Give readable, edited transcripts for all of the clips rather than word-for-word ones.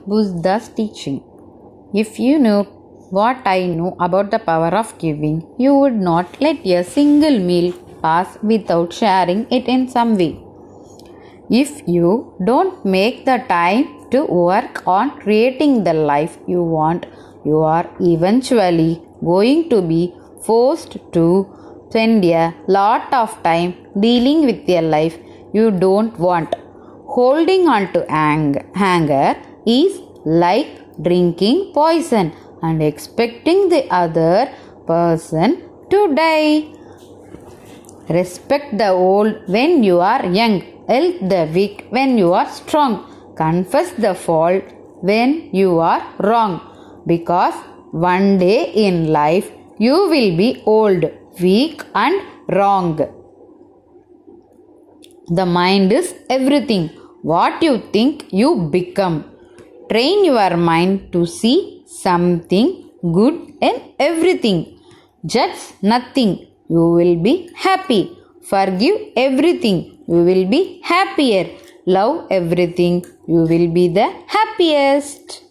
Buddha's teaching. If you knew what I know about the power of giving, you would not let a single meal pass without sharing it in some way. If you don't make the time to work on creating the life you want, you are eventually going to be forced to spend a lot of time dealing with a life you don't want. Holding on to anger is like drinking poison and expecting the other person to die. Respect the old when you are young, help the weak when you are strong, confess the fault when you are wrong, because one day in life you will be old, weak and wrong. The mind is everything. What you think, you become. Train your mind to see something good in everything. Judge nothing. You will be happy. Forgive everything. You will be happier. Love everything. You will be the happiest.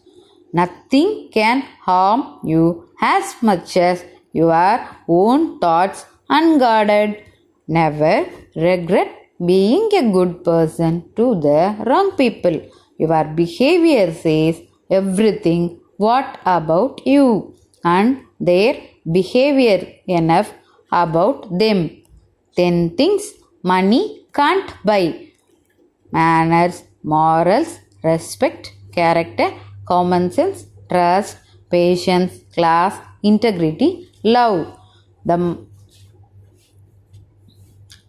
Nothing can harm you as much as your own thoughts unguarded. Never regret being a good person to the wrong people. Your behavior says everything. What about you and their behavior enough about them? 10 things money can't buy: manners, morals, respect, character, common sense, trust, patience, class, integrity, love.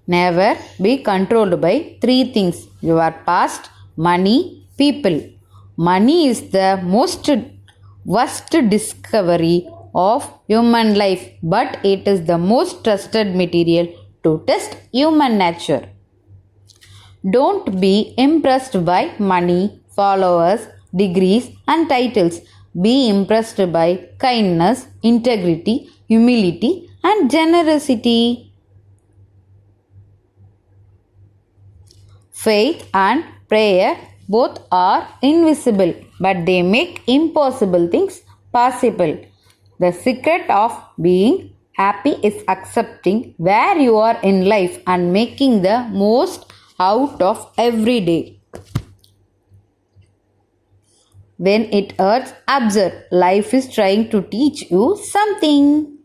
Never be controlled by 3 things: your past, money, people. Money is the most worst discovery of human life, but it is the most trusted material to test human nature. Don't be impressed by money, followers, degrees, and titles. Be impressed by kindness, integrity, humility, and generosity. Faith and prayer both are invisible, but they make impossible things possible. The secret of being happy is accepting where you are in life and making the most out of every day. When it hurts, observe. Life is trying to teach you something.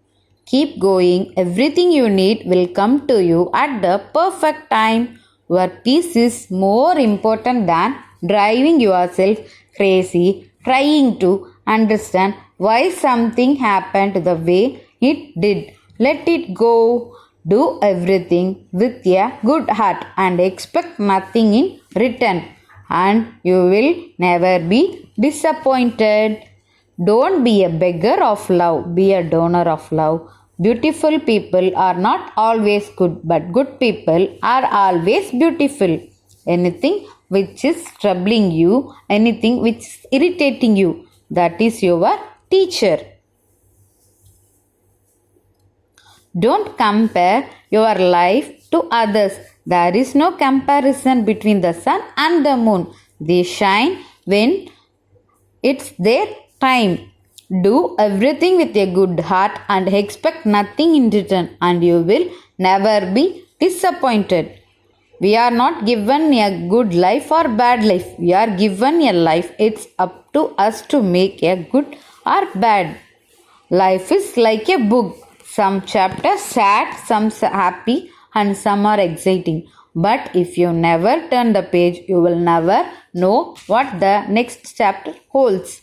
Keep going. Everything you need will come to you at the perfect time. Your peace is more important than driving yourself crazy, trying to understand why something happened the way it did. Let it go. Do everything with a good heart and expect nothing in return, and you will never be disappointed. Don't be a beggar of love, be a donor of love. Beautiful people are not always good, but good people are always beautiful. Anything which is troubling you, anything which is irritating you, that is your teacher. Don't compare your life to others. There is no comparison between the sun and the moon. They shine when it's their time. Do everything with a good heart and expect nothing in return, and you will never be disappointed. We are not given a good life or bad life. We are given a life. It's up to us to make a good or bad. Life is like a book. Some chapters sad, some happy, and some are exciting. But if you never turn the page, you will never know what the next chapter holds.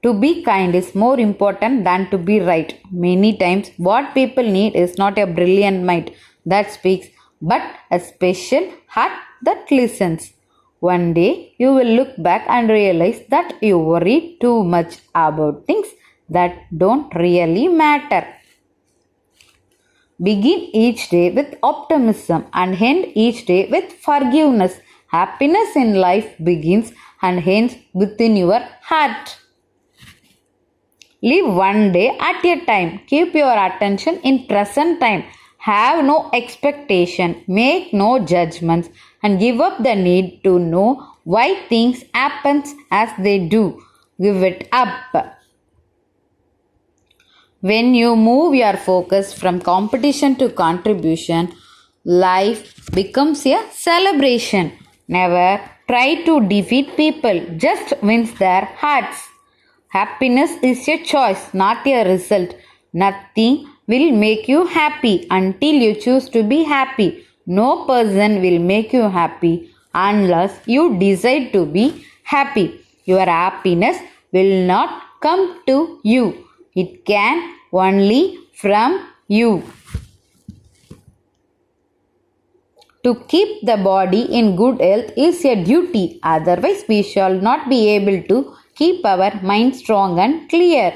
To be kind is more important than to be right. Many times, what people need is not a brilliant mind that speaks, but a special heart that listens. One day, you will look back and realize that you worry too much about things that don't really matter. Begin each day with optimism and end each day with forgiveness. Happiness in life begins and ends within your heart. Live one day at a time. Keep your attention in present time. Have no expectation. Make no judgments and give up the need to know why things happen as they do. give it up. When you move your focus from competition to contribution, life becomes a celebration. Never try to defeat people, just wins their hearts. Happiness is a choice, not a result. Nothing will make you happy until you choose to be happy. No person will make you happy unless you decide to be happy. Your happiness will not come to you. It can only from you. To keep the body in good health is a duty, otherwise, we shall not be able to keep our mind strong and clear.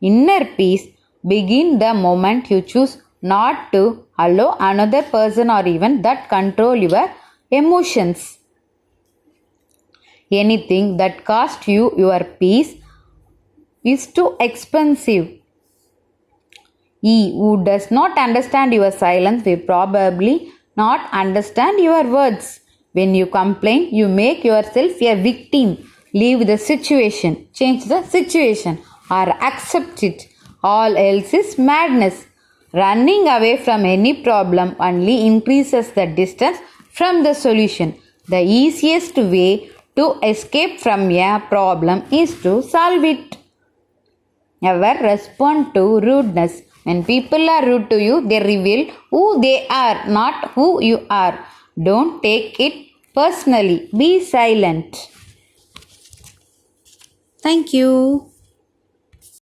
Inner peace begins the moment you choose not to allow another person or even that control your emotions. Anything that costs you your peace is too expensive. He who does not understand your silence will probably not understand your words. When you complain, you make yourself a victim. Leave the situation, change the situation, or accept it. All else is madness. Running away from any problem only increases the distance from the solution. The easiest way to escape from a problem is to solve it. Never respond to rudeness. When people are rude to you, they reveal who they are, not who you are. Don't take it personally. Be silent. Thank you.